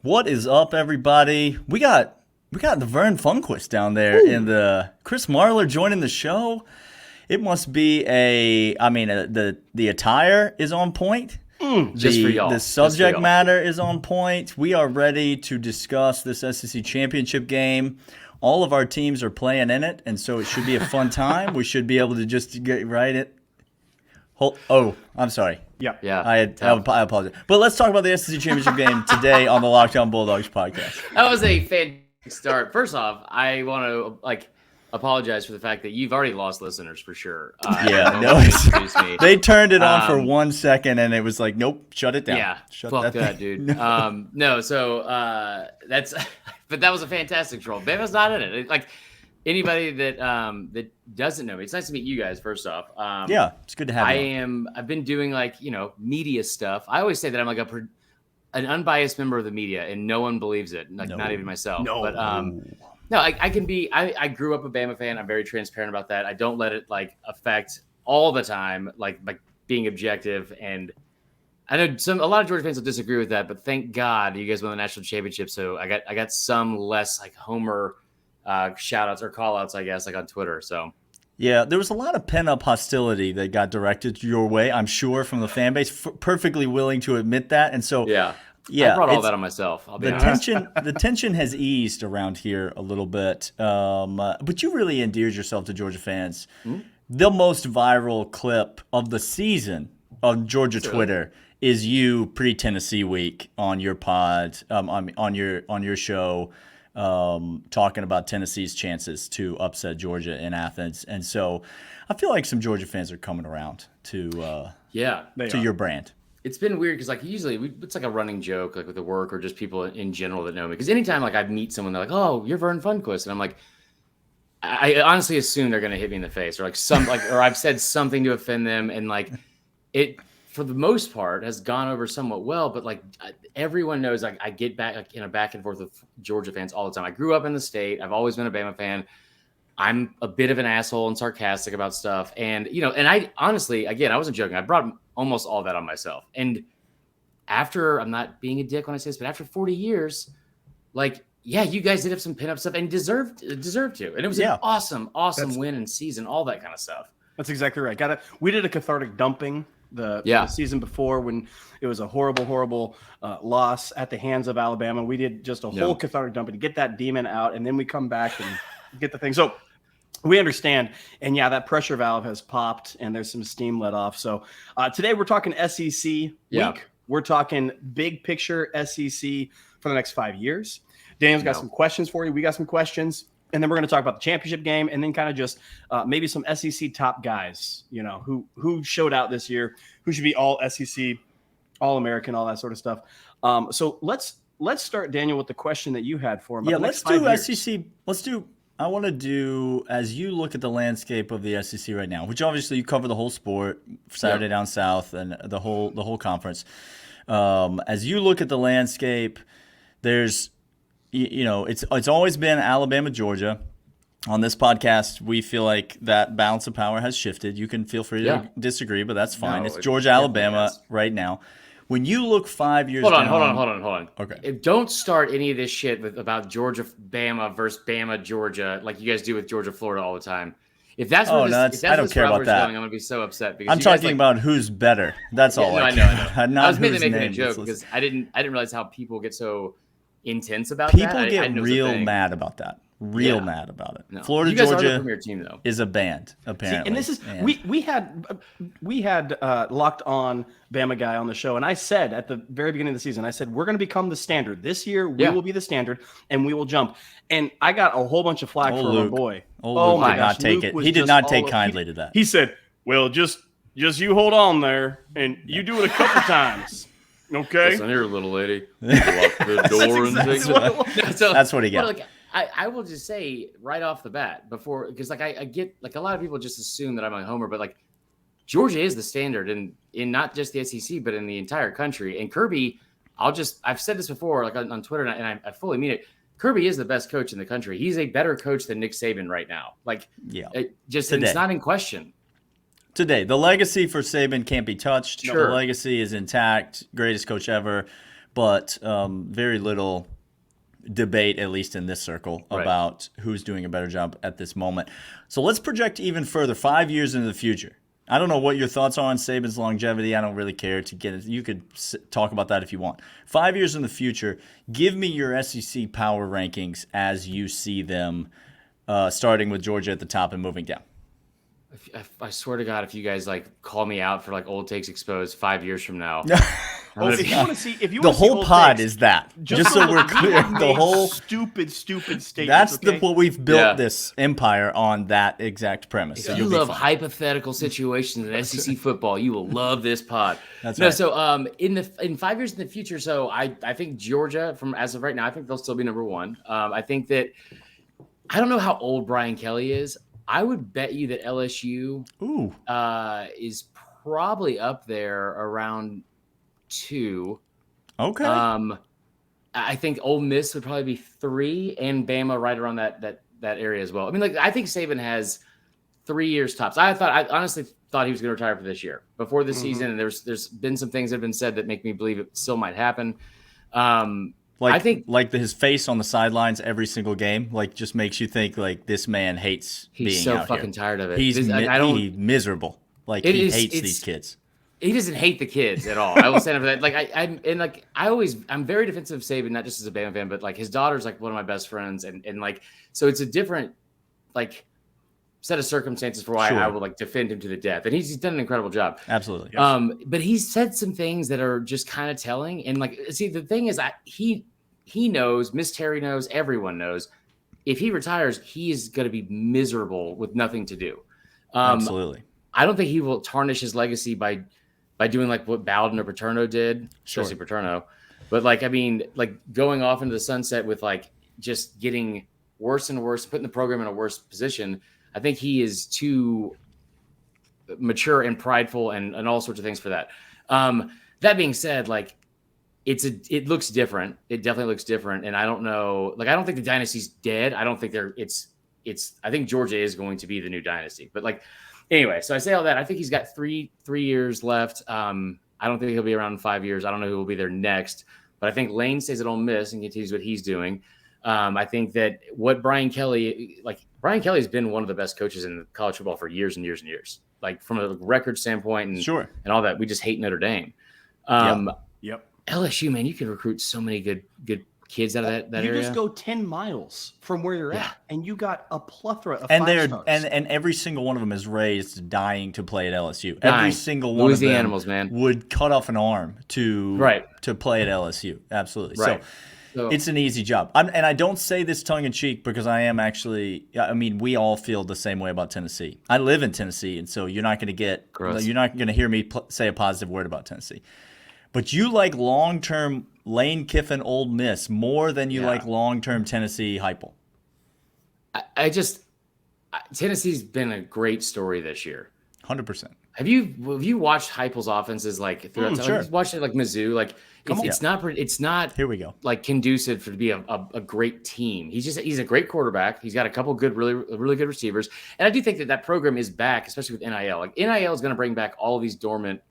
What is up, everybody? We got the Vern Funquist down there in the Chris Marler joining the show. It must be the attire is on point. Just for The y'all. Just for subject y'all. matter is on point. We are ready to discuss this SEC championship game. All of our teams are playing in it, and so it should be a fun time. We should be able to just get right it. Oh, I'm sorry. Yeah. Yeah. I apologize. But let's talk about the SEC championship game today on the Locked On Bulldogs podcast. That was a fantastic start. First off, I want to apologize for the fact that you've already lost listeners for sure. Yeah, no, they turned it on for 1 second and it was like, nope, shut it down. Yeah, shut fuck that, thing. dude. That's, but that was a fantastic troll. Bama's not in it. Like anybody that doesn't know me, it's nice to meet you guys. First off, Yeah, it's good to have you. I've been doing media stuff. I always say that I'm like an unbiased member of the media, and no one believes it. Like not even myself. No. But no, I can be. I grew up a Bama fan. I'm very transparent about that. I don't let it affect all the time, like being objective. And I know a lot of Georgia fans will disagree with that, but thank God you guys won the national championship. So I got some less homer shout outs or call outs, I guess, on Twitter. So Yeah, there was a lot of pent-up hostility that got directed your way, I'm sure, from the fan base, perfectly willing to admit that. And so, yeah, I brought all that on myself. I'll be the honest. the tension has eased around here a little bit. But you really endeared yourself to Georgia fans. Mm-hmm. The most viral clip of the season on Georgia Twitter is you pre-Tennessee week on your pod, on your show, talking about Tennessee's chances to upset Georgia in Athens. And so I feel like some Georgia fans are coming around to your brand. It's been weird because usually it's like a running joke with the work or just people in general that know me. Because anytime I meet someone, they're like, "Oh, you're Vern Funquist," and I'm like, I honestly assume they're gonna hit me in the face or or I've said something to offend them, and it for the most part has gone over somewhat well. But everyone knows I get back in a back and forth with Georgia fans all the time. I grew up in the state. I've always been a Bama fan. I'm a bit of an asshole and sarcastic about stuff. And, and I honestly, again, I wasn't joking. I brought almost all that on myself. And I'm not being a dick when I say this, but after 40 years, you guys did have some pinup stuff and deserved to. And it was an awesome win and season, all that kind of stuff. That's exactly right. We did a cathartic dumping the season before when it was a horrible loss at the hands of Alabama. We did just a whole cathartic dumping to get that demon out, and then we come back and get the thing. So we understand. And that pressure valve has popped and there's some steam let off. So today we're talking SEC week. We're talking big picture SEC for the next 5 years. Daniel's got some questions for you. We got some questions. And then we're going to talk about the championship game and then kind of just maybe some SEC top guys, who showed out this year, who should be all SEC, all American, all that sort of stuff. So let's start, Daniel, with the question that you had for him. Yeah, let's do SEC. I want to do, as you look at the landscape of the SEC right now, which obviously you cover the whole sport, Saturday down south, and the whole conference. As you look at the landscape, there's, it's always been Alabama, Georgia. On this podcast, we feel like that balance of power has shifted. You can feel free to disagree, but that's fine. It's Georgia, Alabama right now. When you look 5 years Hold on. Okay. Don't start any of this shit about Georgia, Bama versus Bama, Georgia, like you guys do with Georgia, Florida all the time. If that's where I don't care about that. Going, I'm going to be so upset. Because I'm talking about who's better. That's all. I know. I was mainly making a joke because I didn't realize how people get so intense about that. People get real mad about that. Mad about it. No. Florida, you guys Georgia are the premier team, though. is a band, apparently. And this is we had Locked On Bama guy on the show, and I said at the very beginning of the season, I said we're going to become the standard this year. We will be the standard, and we will jump. And I got a whole bunch of flack from our boy. Oh my gosh, he did not take kindly to that. He said, "Well, just you hold on there, and you do it a couple times." Okay. Listen here, little lady. Lock the door and take That's what he got. I will just say right off the bat because I get a lot of people just assume that I'm a homer, but Georgia is the standard in not just the SEC, but in the entire country. And Kirby, I've said this before, on Twitter, and I fully mean it. Kirby is the best coach in the country. He's a better coach than Nick Saban right now. It's not in question. Today, the legacy for Saban can't be touched. Sure. The legacy is intact. Greatest coach ever. but very little debate, at least in this circle, about who's doing a better job at this moment. So let's project even further, 5 years into the future. I don't know what your thoughts are on Saban's longevity. I don't really care to get it. You could talk about that if you want. 5 years in the future, give me your SEC power rankings as you see them, starting with Georgia at the top and moving down. I swear to God, if you guys call me out for old takes exposed 5 years from now, if you want to see, the whole pod is that. Just so we're clear, the whole stupid statement. That's what we've built this empire on, that exact premise. If you love hypothetical situations in SEC football, you will love this pod. That's right. So in 5 years in the future, so I think Georgia, from as of right now, I think they'll still be number one. I think that I don't know how old Brian Kelly is. I would bet you that LSU is probably up there around 2. Okay. I think Ole Miss would probably be 3, and Bama right around that area as well. I mean, I think Saban has 3 years tops. I honestly thought he was going to retire for this year before the season, and there's been some things that have been said that make me believe it still might happen. I think his face on the sidelines every single game, just makes you think this man hates being out here. He's so fucking tired of it. He's miserable. He hates these kids. He doesn't hate the kids at all. I will stand up for that. I'm very defensive of Saban, not just as a Bama fan, but his daughter's one of my best friends, and so it's a different set of circumstances for why I will defend him to the death, and he's done an incredible job. Absolutely. But he's said some things that are just kind of telling, and see, the thing is, he knows, Miss Terry knows, everyone knows, if he retires, he is going to be miserable with nothing to do. Absolutely. I don't think he will tarnish his legacy by doing what Bowden or Paterno did, especially Paterno. But going off into the sunset with just getting worse and worse, putting the program in a worse position. I think he is too mature and prideful and all sorts of things for that. That being said, it looks different. It definitely looks different. And I don't know, I don't think the dynasty's dead. I don't think I think Georgia is going to be the new dynasty, but anyway, so I say all that. I think he's got three years left. I don't think he'll be around in 5 years. I don't know who will be there next, but I think Lane stays at Ole Miss and continues what he's doing. I think that what Brian Kelly has been one of the best coaches in college football for years and years and years, from a record standpoint and all that. We just hate Notre Dame. Yep. LSU, man, you can recruit so many good kids out of that area. You just go 10 miles from where you're at, and you got a plethora of and five-stars. And every single one of them is raised dying to play at LSU. Every single one Louisiana of them animals, man. would cut off an arm to play at LSU. Absolutely. Right. So it's an easy job. And I don't say this tongue in cheek because I am actually. I mean, we all feel the same way about Tennessee. I live in Tennessee, and so you're not going to hear me say a positive word about Tennessee. But you like long-term Lane Kiffin Ole Miss more than you like long-term Tennessee Heupel. Tennessee's been a great story this year. 100%. Have you watched Heupel's offenses throughout? Sure. Watched it Mizzou. It's not Here we go. Conducive to be a great team. He's a great quarterback. He's got a couple good, really good receivers, and I do think that program is back, especially with NIL. NIL is going to bring back all of these dormant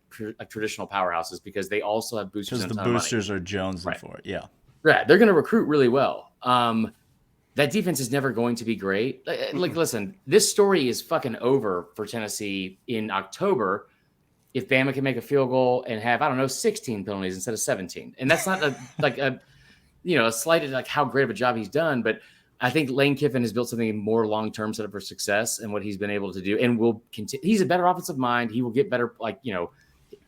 traditional powerhouses because they also have boosters. Because the boosters are jonesing for it. Yeah. Right. They're going to recruit really well. That defense is never going to be great. Listen, this story is fucking over for Tennessee in October if Bama can make a field goal and have, 16 penalties instead of 17. And that's not a slight at how great of a job he's done, but I think Lane Kiffin has built something more long-term set up for success and what he's been able to do, and will continue. He's a better offensive mind. He will get better.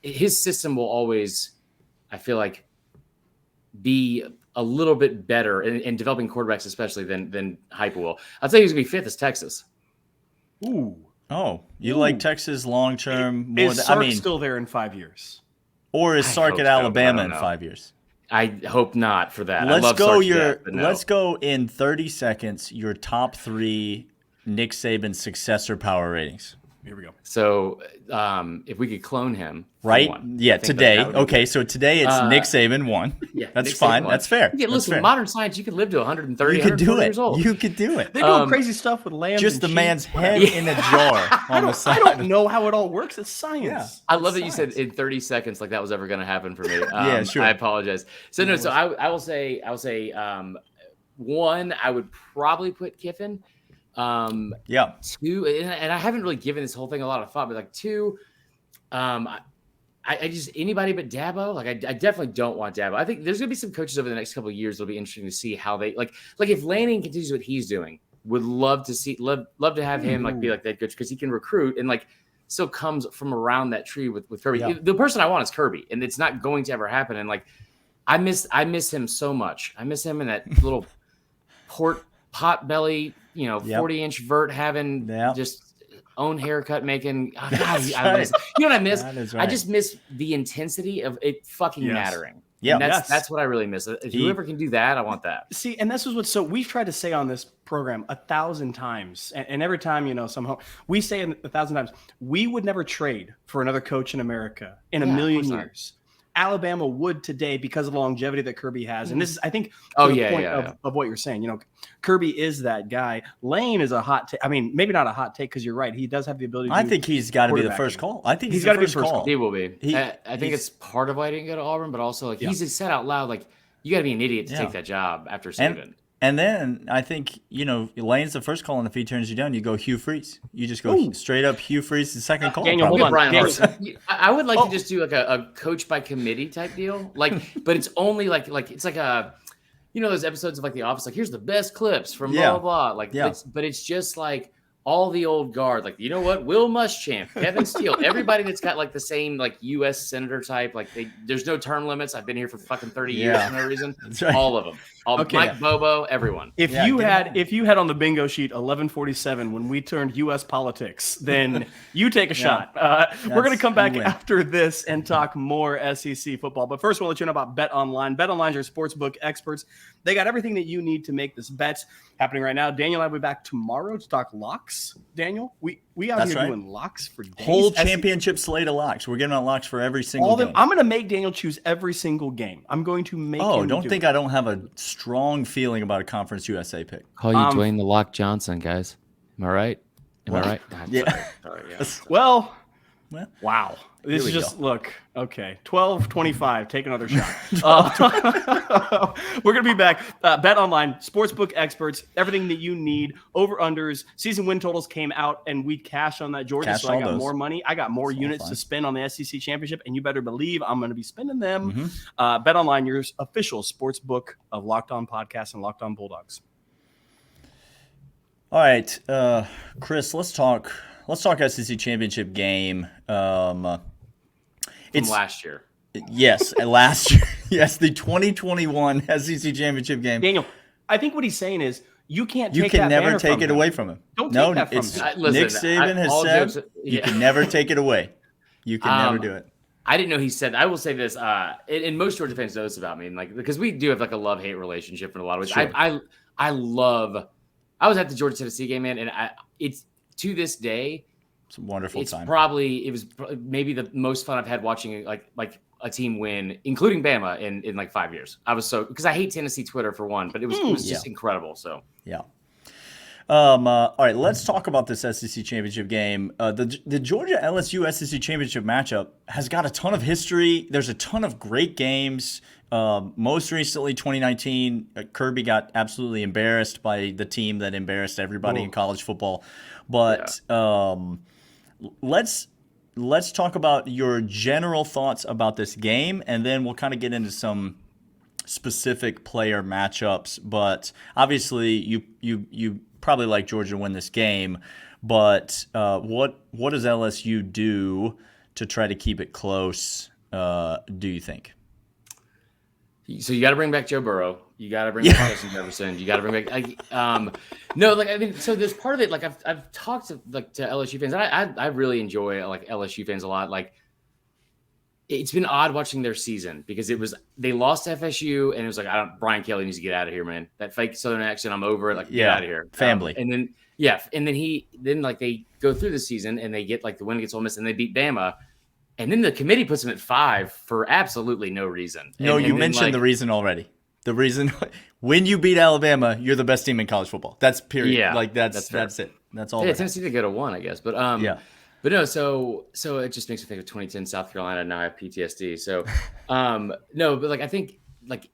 His system will always, I feel be a little bit better in developing quarterbacks, especially than Heupel will. I'll tell you who's going to be 5th is Texas. Ooh. Oh, you like Texas long-term more than Sark still there in 5 years? Or is Sark at Alabama in 5 years? I hope not for that. Let's go in 30 seconds your top 3 Nick Saban successor power ratings. Here we go. So if we could clone him, right? Yeah, today. Okay, good. so today it's Nick Saban 1. Yeah, that's fine. That's fair. Listen, modern science, you could live to 130, you could do it. years old. You could do it. They're doing crazy stuff with lambs. Just and the man's sheep. head in a jar on the side. I don't know how it all works. It's science. Yeah. I love that you said in 30 seconds like that was ever going to happen for me. Yeah, sure. I apologize. So no, so I will say one, I would probably put Kiffin. Yeah. Two, and I haven't really given this whole thing a lot of thought, but like two, I just anybody but Dabo. Like I definitely don't want Dabo. I think there's gonna be some coaches over the next couple of years that'll be interesting to see how they like if Lanning continues what he's doing. Would love to have him like be like that coach because he can recruit and like still comes from around that tree with Kirby. Yeah. The person I want is Kirby, and it's not going to ever happen. And like I miss him so much. I miss him in that little pot belly, 40-inch vert having just own haircut making. Oh, God, I miss, you know what I miss? Right. I just miss the intensity of it fucking mattering. Yeah, that's what I really miss. If whoever can do that, I want that. See, and this is what's so we've tried to say on this program 1,000 times, and every time we say 1,000 times we would never trade for another coach in America in a million years. Alabama would today because of the longevity that Kirby has. And this is, I think, the point of what you're saying. Kirby is that guy. Lane is a hot take. I mean, maybe not a hot take because you're right. He does have the ability to I think he's got to be the first call. I think he's got to be the first call. He will be. I think it's part of why he didn't go to Auburn, but also he's said out loud, like, you got to be an idiot to take that job after Saban. And then I think, Lane's the first call, and if he turns you down, you go Hugh Freeze. You just go straight up Hugh Freeze, the second call. Daniel, hold on. Brian I would like to just do like a coach by committee type deal. Like, but it's only like it's like a, those episodes of like The Office, like here's the best clips from blah, blah, blah. Like, but it's just like all the old guard, like, Will Muschamp, Kevin Steele, everybody that's got like the same like U.S. senator type, like there's no term limits. I've been here for fucking 30 years for no reason. Right. All of them. Mike Bobo, everyone. If you had on the bingo sheet 1147 when we turned U.S. politics, then you take a shot. We're going to come back after this and talk more SEC football. But first, we'll let you know about BetOnline. BetOnline are sportsbook experts. They got everything that you need to make this bet happening right now. Daniel and I will be back tomorrow to talk locks. Daniel, we out here doing locks for days. Whole championship slate of locks. We're giving out locks for every single game. I'm going to make Daniel choose every single game. I'm going to make him don't think I don't have a strong feeling about a Conference USA pick. Call you Dwayne the Lock Johnson, guys. Am I right? Am I right? Yeah. Sorry, Well, wow. This is just, look, okay, 12:25, take another shot. We're going to be back. BetOnline, sportsbook experts, everything that you need, over-unders, season win totals came out, and we cashed on that, Georgia, so I got more money. I got more units to spend on the SEC championship, and you better believe I'm going to be spending them. BetOnline, your official sportsbook of Locked On Podcasts and Locked On Bulldogs. All right, Chris, let's talk SEC championship game. From last year. Yes, last year. Yes, the 2021 SEC championship game. Daniel, I think what he's saying is you can never take it away from him. Don't take that from him. Nick Saban has said you can never take it away. You can never do it. I didn't know he said. I will say this, and most Georgia fans know this about me, and like because we do have like a love-hate relationship in a lot of ways. Sure. I was at the Georgia Tennessee game, man, and it's to this day. It's a wonderful time. It was maybe the most fun I've had watching like a team win, including Bama in like 5 years. I was because I hate Tennessee Twitter for one, but it was just incredible. So yeah. All right, let's talk about this SEC championship game. The Georgia LSU SEC championship matchup has got a ton of history. There's a ton of great games. Most recently, 2019, Kirby got absolutely embarrassed by the team that embarrassed everybody in college football. But let's talk about your general thoughts about this game, and then we'll kind of get into some specific player matchups. But obviously, you probably like Georgia to win this game. But what does LSU do to try to keep it close? Do you think? So you got to bring back Joe Burrow. You got to bring back Justin Jefferson. You got to bring back so there's part of it. Like I've talked to LSU fans. And I really enjoy like LSU fans a lot. Like it's been odd watching their season because they lost to FSU and it was like, Brian Kelly needs to get out of here, man. That fake Southern accent, I'm over it. Like, get out of here. Family. And then they go through the season and they get like the win against Ole Miss and they beat Bama. And then the committee puts them at 5 for absolutely no reason. You mentioned the reason already. The reason when you beat Alabama, you're the best team in college football. That's period. Yeah, like that's it. That's all. Yeah, Tennessee did go to 1, I guess. But But no, so it just makes me think of 2010 South Carolina. Now I have PTSD. So, no, but like I think like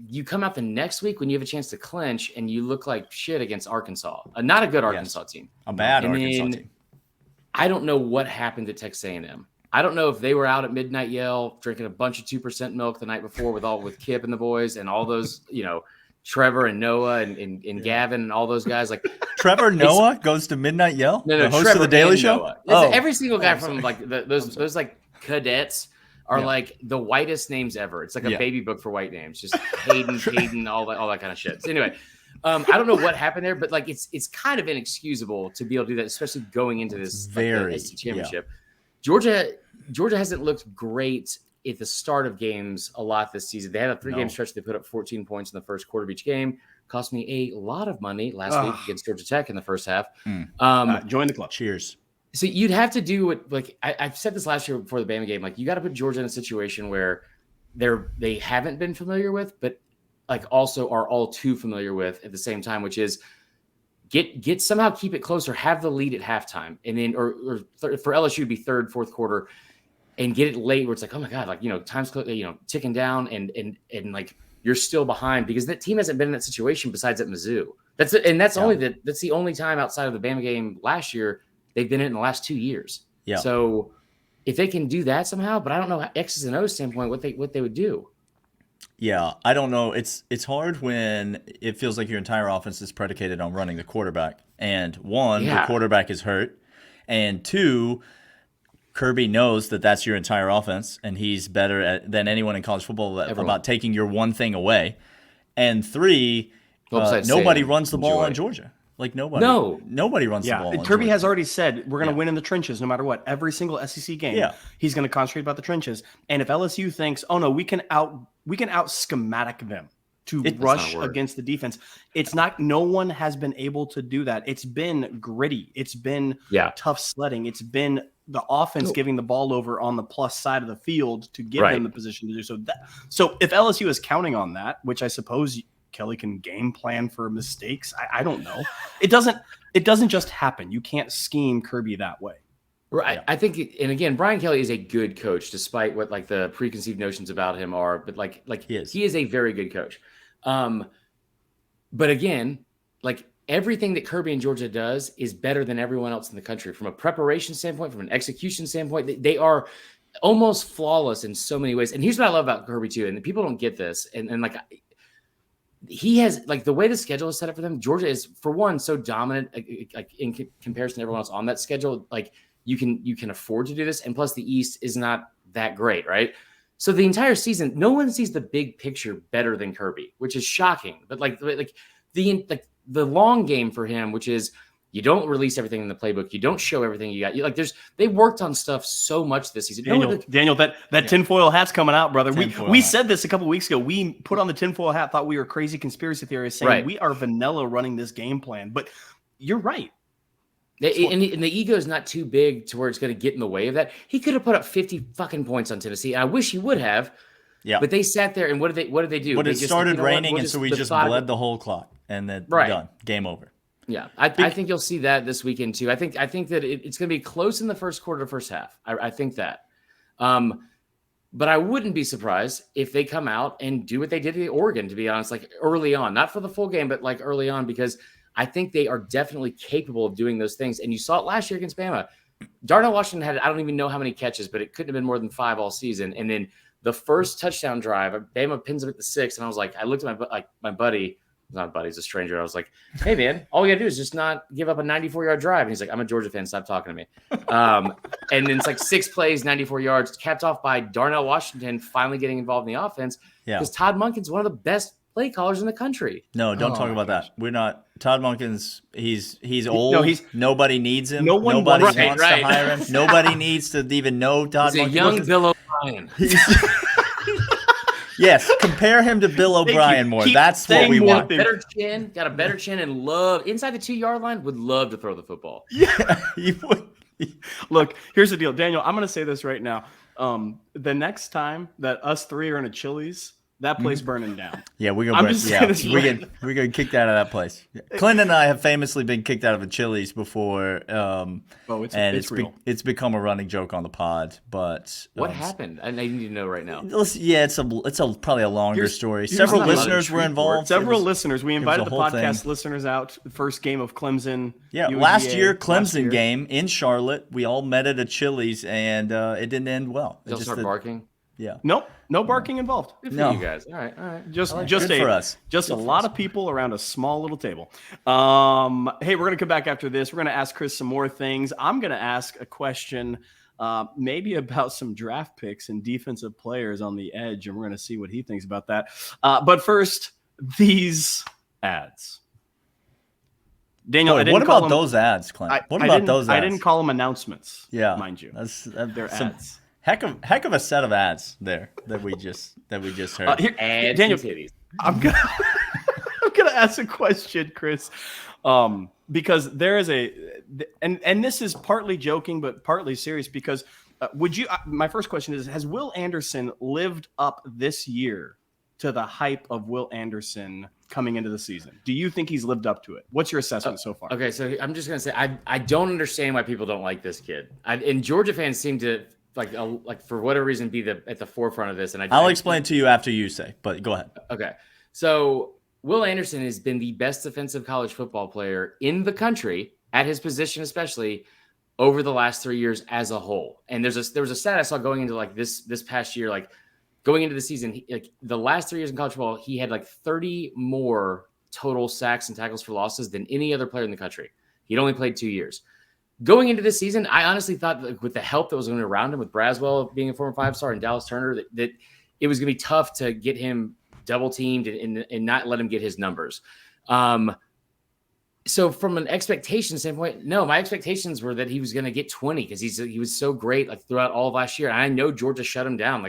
you come out the next week when you have a chance to clinch and you look like shit against Arkansas, not a good Arkansas team, a bad Arkansas team. I don't know what happened to Texas A&M. I don't know if they were out at Midnight Yell drinking a bunch of 2% milk the night before with Kip and the boys and all those, Trevor and Noah and Gavin and all those guys. Like Trevor Noah goes to Midnight Yell? No, the host Trevor of the Daily Show? Every single guy from like those like cadets are like the whitest names ever. It's like a baby book for white names. Just Hayden, all that kind of shit. So anyway, I don't know what happened there, but like it's kind of inexcusable to be able to do that, especially going into this SEC championship. Georgia hasn't looked great at the start of games a lot this season. They had a 3-game stretch. They put up 14 points in the first quarter of each game. Cost me a lot of money last week against Georgia Tech in the first half. Join the club. Cheers. So you'd have to do what, like I've said this last year before the Bama game. Like you got to put Georgia in a situation where they haven't been familiar with, but like also are all too familiar with at the same time, which is get somehow keep it closer, have the lead at halftime, and then or for LSU to be third, fourth quarter. And get it late where it's like, oh my God, like, time's ticking down and like you're still behind because that team hasn't been in that situation besides at Mizzou. That's the only time outside of the Bama game last year they've been in the last 2 years. Yeah. So if they can do that somehow, but I don't know X's and O's standpoint what they would do. Yeah, I don't know. It's hard when it feels like your entire offense is predicated on running the quarterback. And one, the quarterback is hurt, and two, Kirby knows that that's your entire offense, and he's better than anyone in college football about taking your one thing away. And three, nobody runs the ball on Georgia. Like nobody runs the ball. And Kirby has already said we're going to win in the trenches no matter what. Every single SEC game, he's going to concentrate about the trenches. And if LSU thinks, oh no, we can out schematic them to rush against the defense, it's not. No one has been able to do that. It's been gritty. It's been tough sledding. It's been the offense giving the ball over on the plus side of the field to give them the position to do so. So if LSU is counting on that, which I suppose Kelly can game plan for mistakes, I don't know. It doesn't just happen. You can't scheme Kirby that way. Right. I think, and again, Brian Kelly is a good coach, despite what like the preconceived notions about him are. But like he is a very good coach. But again, like everything that Kirby and Georgia does is better than everyone else in the country from a preparation standpoint, from an execution standpoint. They are almost flawless in so many ways. And here's what I love about Kirby too, and people don't get this. And like he has like the way the schedule is set up for them. Georgia is, for one, so dominant, like in comparison to everyone else on that schedule. Like you can afford to do this, and plus the East is not that great, right? So the entire season, no one sees the big picture better than Kirby, which is shocking. But like the long game for him, which is you don't release everything in the playbook, you don't show everything you got. They worked on stuff so much this season. Daniel, that tinfoil hat's coming out, brother. We said this a couple weeks ago. We put on the tinfoil hat, thought we were crazy conspiracy theorists saying we are vanilla running this game plan. But you're right. And the ego is not too big to where it's going to get in the way of that. He could have put up 50 fucking points on Tennessee. And I wish he would have. Yeah. But they sat there and what did they do? But it started raining, and so we just bled the whole clock, and then done. Game over. Yeah, I think you'll see that this weekend too. I think that it's going to be close in the first quarter, first half. I think that. But I wouldn't be surprised if they come out and do what they did at Oregon, to be honest, like early on, not for the full game, but like early on, because I think they are definitely capable of doing those things. And you saw it last year against Bama. Darnell Washington had, I don't even know how many catches, but it couldn't have been more than 5 all season. And then the first touchdown drive, Bama pins him at the 6, and I was like, I looked at my buddy. Not a buddy, he's a stranger. I was like, hey, man, all we got to do is just not give up a 94-yard drive. And he's like, I'm a Georgia fan. Stop talking to me. And then it's like 6 plays, 94 yards, capped off by Darnell Washington finally getting involved in the offense. Yeah. Because Todd Monken's one of the best play callers in the country. No, don't talk about that. We're not. Todd Monken's, he's old. Nobody needs him. Nobody wants to hire him. Nobody needs to even know Todd Monken. He's a young Bill O'Brien. Yes, compare him to Bill O'Brien more. That's what we want. Got a better chin, and love inside the 2-yard line. Would love to throw the football. Yeah, you would. Look, here's the deal, Daniel. I'm going to say this right now. The next time that us three are in a Chili's, that place burning down. Yeah, we're gonna get kicked out of that place. Clint and I have famously been kicked out of a Chili's before. It's real. It's become a running joke on the pod. But what happened? I need to know right now. Yeah, it's probably a longer story. Several listeners were involved. Several listeners. We invited the podcast listeners out. The first game of Clemson. Yeah, last year Clemson game in Charlotte. We all met at a Chili's and it didn't end well. They'll start barking. Yeah. Nope. No barking involved. Good for you guys. All right. Just a lot of people around a small little table. Hey, we're gonna come back after this. We're gonna ask Chris some more things. I'm gonna ask a question, maybe about some draft picks and defensive players on the edge, and we're gonna see what he thinks about that. But first, these ads. Daniel, what about those ads, Clint? What about those ads? I didn't call them announcements. Yeah, mind you, they're ads. Heck of a set of ads there that we just heard. Daniel, I'm gonna ask a question, Chris, because there is and this is partly joking but partly serious. Because my first question is: has Will Anderson lived up this year to the hype of Will Anderson coming into the season? Do you think he's lived up to it? What's your assessment so far? Okay, so I'm just gonna say I don't understand why people don't like this kid. And Georgia fans seem to. Like for whatever reason, be at the forefront of this, and I'll explain to you after you say. But go ahead. Okay, so Will Anderson has been the best defensive college football player in the country at his position, especially over the last 3 years as a whole. And there was a stat I saw going into like this past year, like going into the season, the last 3 years in college football, he had like 30 more total sacks and tackles for losses than any other player in the country. He'd only played 2 years. Going into this season, I honestly thought that with the help that was going around him, with Braswell being a former 5-star and Dallas Turner, that it was going to be tough to get him double teamed and not let him get his numbers. So from an expectation standpoint, no, my expectations were that he was going to get 20 because he was so great like throughout all of last year. And I know Georgia shut him down.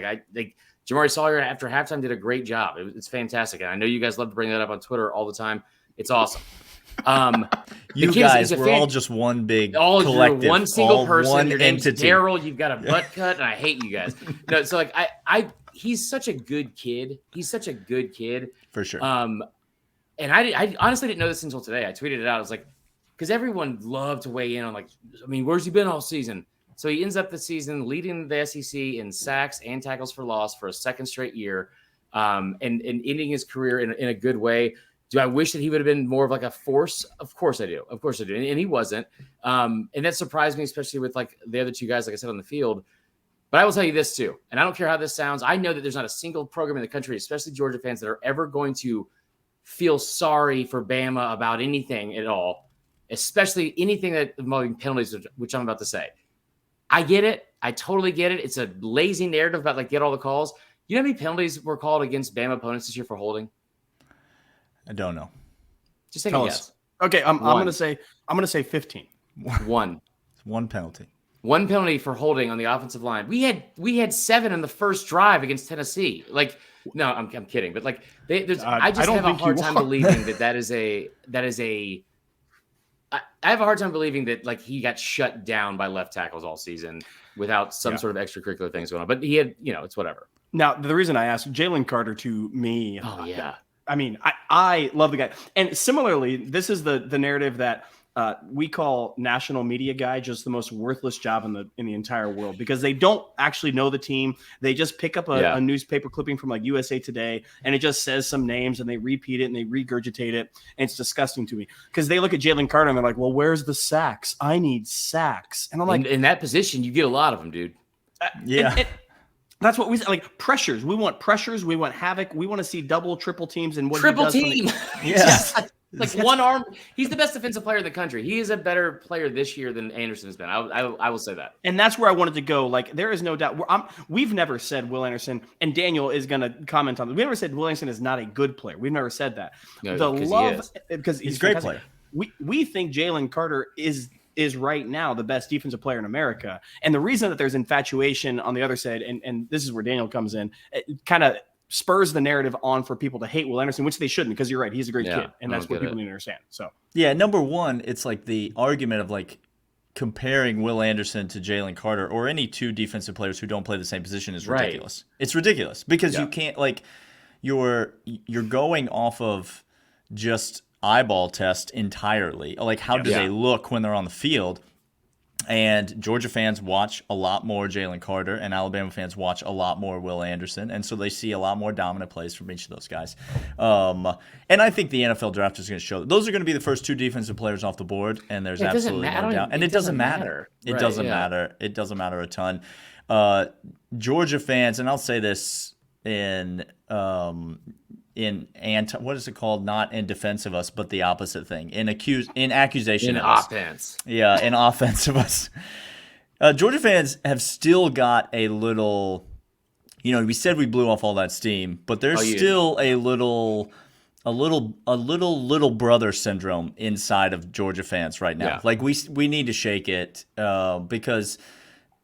Jamari Sawyer after halftime did a great job. It's fantastic. And I know you guys love to bring that up on Twitter all the time. It's awesome. You guys, we're all just one big collective. One single person. One your name's entity. Daryl. You've got a butt cut, and I hate you guys. No, so like he's such a good kid. He's such a good kid for sure. And I honestly didn't know this until today. I tweeted it out. I was like, because everyone loved to weigh in on where's he been all season? So he ends up the season leading the SEC in sacks and tackles for loss for a second straight year, and ending his career in a good way. Do I wish that he would have been more of like a force? Of course I do. And he wasn't. And that surprised me, especially with like the other two guys, like I said, on the field. But I will tell you this too, and I don't care how this sounds. I know that there's not a single program in the country, especially Georgia fans, that are ever going to feel sorry for Bama about anything at all, especially anything that involving penalties, which I'm about to say. I get it. I totally get it. It's a lazy narrative about like get all the calls. You know how many penalties were called against Bama opponents this year for holding? I don't know. Just take a guess. Okay, I'm gonna say 15. One. It's one penalty. One penalty for holding on the offensive line. We had 7 in the first drive against Tennessee. Like, no, I'm kidding, but like I just have a hard time believing that is a. I have a hard time believing that like he got shut down by left tackles all season without some sort of extracurricular things going on. But he had, it's whatever. Now the reason I asked Jalen Carter to me. Oh yeah. I mean, I love the guy. And similarly, this is the narrative that we call national media guy just the most worthless job in the entire world, because they don't actually know the team. They just pick up a newspaper clipping from like USA Today, and it just says some names, and they repeat it and they regurgitate it. And it's disgusting to me because they look at Jalen Carter and they're like, well, where's the sacks? I need sacks. And I'm like, in that position, you get a lot of them, dude. That's what we like. Pressures. We want pressures. We want havoc. We want to see double, triple teams and what triple team. Yes. Like one arm. He's the best defensive player in the country. He is a better player this year than Anderson has been. I will say that. And that's where I wanted to go. Like there is no doubt. We've never said Will Anderson, and Daniel is going to comment on this. We never said Will Anderson is not a good player. We've never said that. No, because he's a great player. We think Jalen Carter is is right now the best defensive player in America. And the reason that there's infatuation on the other side, and this is where Daniel comes in, it kind of spurs the narrative on for people to hate Will Anderson, which they shouldn't, because you're right, he's a great kid, and that's what people need to understand. So yeah, number one, it's like the argument of like comparing Will Anderson to Jalen Carter or any two defensive players who don't play the same position is ridiculous. Right. It's ridiculous because you can't, like, you're going off of just eyeball test entirely. Like, how do they look when they're on the field? And Georgia fans watch a lot more Jalen Carter, and Alabama fans watch a lot more Will Anderson, and so they see a lot more dominant plays from each of those guys. And I think the NFL draft is going to show that those are going to be the first two defensive players off the board, and there's absolutely no doubt. And it doesn't matter. It doesn't matter. It doesn't matter a ton. Georgia fans, and I'll say this in what is it called? Not in defense of us, but the opposite thing. In accusation in of us. offense. Yeah, in offense of us. Georgia fans have still got a little, we said we blew off all that steam, but there's still a little brother syndrome inside of Georgia fans right now. Yeah. Like we need to shake it because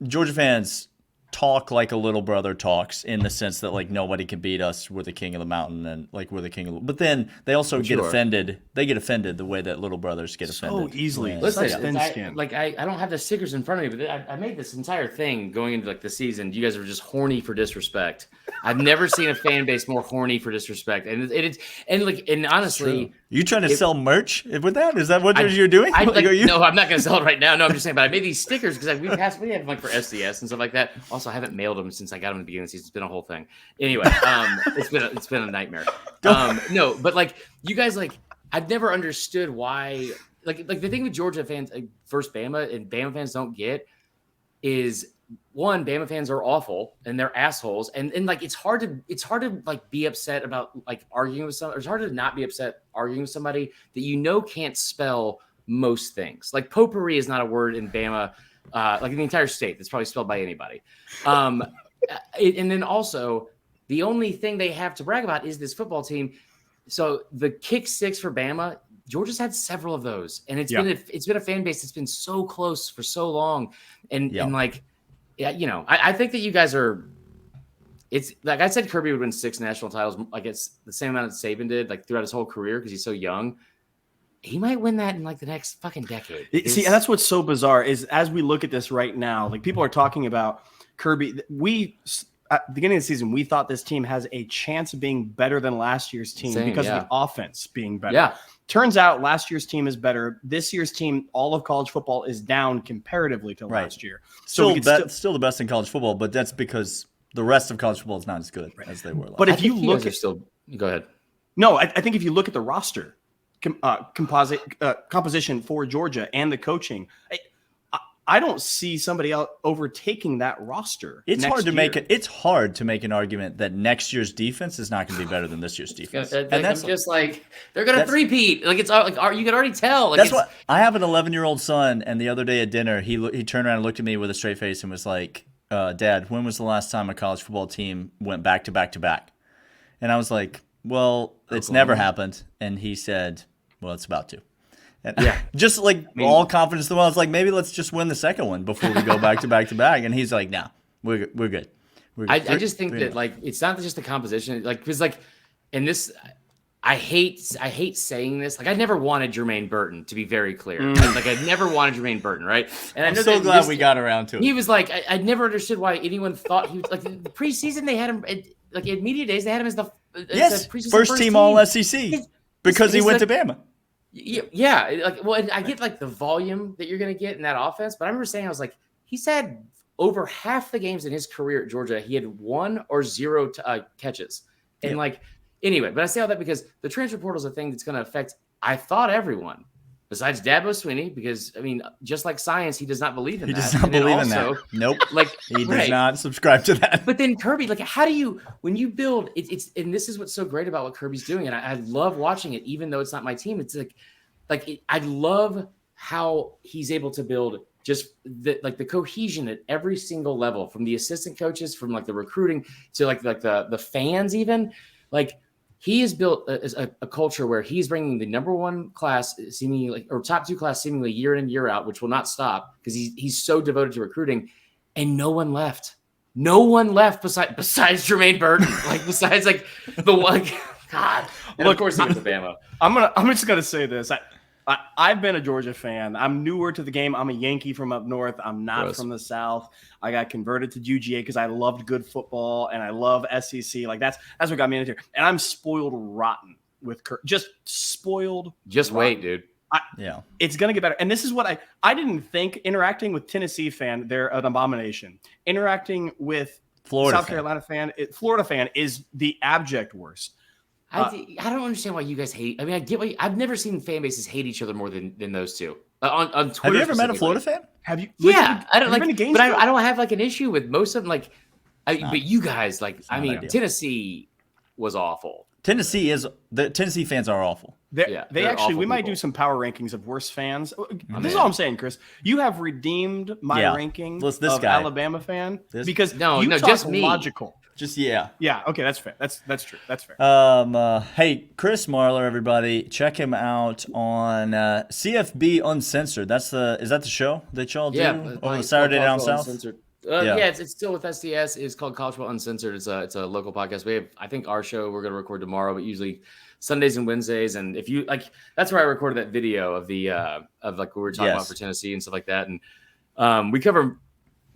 Georgia fans talk like a little brother talks, in the sense that like nobody can beat us, we're the king of the mountain, and like we're the king of but then they also get offended. They get offended the way that little brothers get offended so easily. Listen, I don't have the stickers in front of me, but I made this entire thing going into like the season. You guys are just horny for disrespect. I've never seen a fan base more horny for disrespect, and honestly, you trying to sell merch with that? Is that what you're doing? No, I'm not going to sell it right now. No, I'm just saying. But I made these stickers because we have them like for SDS and stuff like that. Also, I haven't mailed them since I got them at the beginning of the season. It's been a whole thing. Anyway, it's been a nightmare. No, but like you guys, like I've never understood why. Like the thing with Georgia fans versus Bama, and Bama fans don't get is, one, Bama fans are awful and they're assholes, and like it's hard to like be upset about like arguing with someone. It's hard to not be upset arguing with somebody that can't spell most things. Like potpourri is not a word in Bama, like in the entire state that's probably spelled by anybody. And then also the only thing they have to brag about is this football team. So the kick six for Bama, Georgia's had several of those, and it's been a fan base that's been so close for so long, and like. Yeah, I think that you guys are. It's like I said, Kirby would win 6 national titles. Like it's the same amount that Saban did, like throughout his whole career, because he's so young. He might win that in like the next fucking decade. See, and that's what's so bizarre is as we look at this right now, like people are talking about Kirby. At the beginning of the season, we thought this team has a chance of being better than last year's team because of the offense being better. Yeah. Turns out last year's team is better. This year's team, all of college football, is down comparatively to last year. So still the best in college football, but that's because the rest of college football is not as good as they were last year. But if you look at go ahead. No, I think if you look at the roster composition for Georgia and the coaching, I don't see somebody else overtaking that roster. It's hard to make an argument that next year's defense is not going to be better than this year's defense. And that's just like they're going to three-peat. Like it's like you can already tell. Like that's what I have an 11-year-old son, and the other day at dinner, he turned around and looked at me with a straight face and was like, "Dad, when was the last time a college football team went back to back to back?" And I was like, "Well, it's never happened." And he said, "Well, it's about to." And just like all confidence in the world, it's like maybe let's just win the second one before we go back to back to back. And he's like, "No, we're good." I just think that like it's not just the composition, like because like, and this, I hate saying this. Like I never wanted Jermaine Burton, to be very clear. Like I never wanted Jermaine Burton, right? And I'm so glad we got around to it. He was like, I never understood why anyone thought he was like the preseason they had him like in media days they had him as the first team All SEC because he went to Bama. Yeah, like well, and I get like the volume that you're going to get in that offense, but I remember saying I was like, he said over half the games in his career at Georgia, he had 1 or 0 catches, and like anyway. But I say all that because the transfer portal is a thing that's going to affect. I thought everyone besides Dabo Swinney, because I mean, just like science, he does not believe in that. He does not believe in that. Nope. Like he does not subscribe to that. But then Kirby, like, how do you when you build it's and this is what's so great about what Kirby's doing, and I love watching it, even though it's not my team. It's I love how he's able to build just the cohesion at every single level, from the assistant coaches, from like the recruiting to like the fans, even like. he has built a culture where he's bringing the number one class seemingly or top 2 class seemingly year in and year out, which will not stop because he's so devoted to recruiting, and no one left. No one left besides Jermaine Burton, like besides like the one. God, and look, of course he went to Bama. I'm just gonna say this. I've been a Georgia fan. I'm newer to the game. I'm a Yankee from up north. I'm not from the South. I got converted to UGA because I loved good football and I love SEC. Like that's what got me into here. And I'm spoiled rotten with Kirk. Just spoiled. Just rotten. Wait, dude. It's gonna get better. And this is what I didn't think. Interacting with Tennessee fan, they're an abomination. Interacting with South Carolina fan, Florida fan is the abject worst. I don't understand why you guys hate. I mean, I get why I've never seen fan bases hate each other more than those two on Twitter. Have you ever met a Florida fan? Have you? Yeah, I don't like. But I don't have like an issue with most of them. Like, but you guys like. I mean, Tennessee was awful. Tennessee fans are awful. They actually. We might do some power rankings of worst fans. This is all I'm saying, Chris. You have redeemed my ranking of Alabama fan because you talk logical. Just yeah. Okay, that's fair. That's true. That's fair. Hey, Chris Marler, everybody, check him out on CFB Uncensored. Is that the show that y'all do on Saturday Down South? It's still with SDS. It's called College Football Uncensored. It's a local podcast. We have, I think, our show we're going to record tomorrow, but usually Sundays and Wednesdays. And if you like, that's where I recorded that video of the of like what we were talking about for Tennessee and stuff like that. And we cover.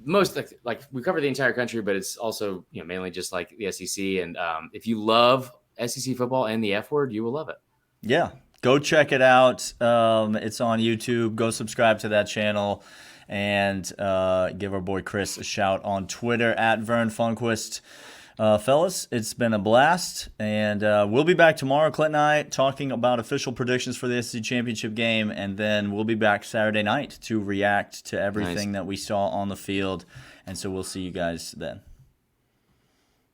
We cover the entire country, but it's also mainly just like the SEC. And if you love SEC football and the F word, you will love it. Yeah, go check it out. It's on YouTube. Go subscribe to that channel and give our boy Chris a shout on Twitter at Vern Funquist. Fellas, it's been a blast, and we'll be back tomorrow, Clint and I, talking about official predictions for the SEC Championship game, and then we'll be back Saturday night to react to everything that we saw on the field, and so we'll see you guys then.